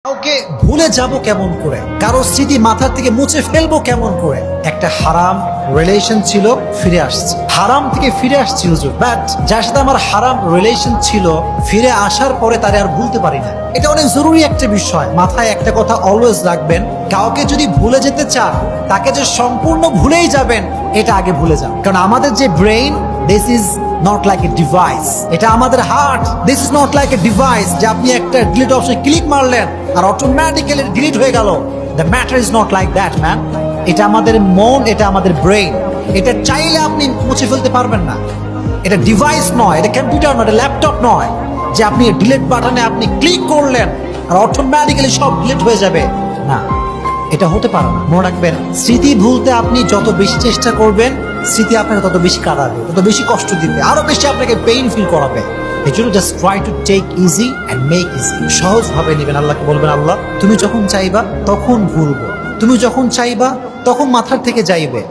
কাউকে ভুলে যাব কেমন করে, কারো স্মৃতি মাথা থেকে মুছে ফেলবো কেমন করে। একটা হারাম রিলেশন ছিল, ফিরে আসছে। হারাম থেকে ফিরে আসছি হুজুর, বাট যার সাথে আমার হারাম রিলেশন ছিল ফিরে আসার পরে তারে আর ভুলতে পারি না। এটা অনেক জরুরি একটা বিষয়। মাথায় একটা কথা অলওয়েজ রাখবেন, কাউকে যদি ভুলে যেতে চান তাকে যে সম্পূর্ণ ভুলেই যাবেন এটা আগে ভুলে যান। কারণ আমাদের যে brain, this is not like a device. এটা আমাদের heart, this is not like a device যে আপনি একটা ডিলিট অপশনে ক্লিক মারলেন আর অটোমেটিক্যালি ডিলিট হয়ে গেল। The matter is not like that man. এটা আমাদের মন, এটা আমাদের ব্রেইন। এটা চাইলে আপনি মুছে ফেলতে পারবেন না। এটা ডিভাইস নয়, এটা কম্পিউটার নয়, এটা ল্যাপটপ নয় যে আপনি ডিলিট বাটনে আপনি ক্লিক করলেন আর অটোমেটিক্যালি সব ডিলিট হয়ে যাবে। না, এটা হতে পারে না। মনে রাখবেন, স্মৃতি ভুলতে আপনি যত বেশি চেষ্টা করবেন স্মৃতি আপনাকে তত বেশি কাঁদাবে, তত বেশি কষ্ট দিবে, আরো বেশি আপনাকে পেইন ফিল করাবে। এই জন্য just try to take easy and make easy. সহজ ভাবে নেবেন। আল্লাহকে বলবেন, আল্লাহ তুমি যখন চাইবা তখন ভুলবো, তুমি যখন চাইবা তখন মাথার থেকে যাইবে।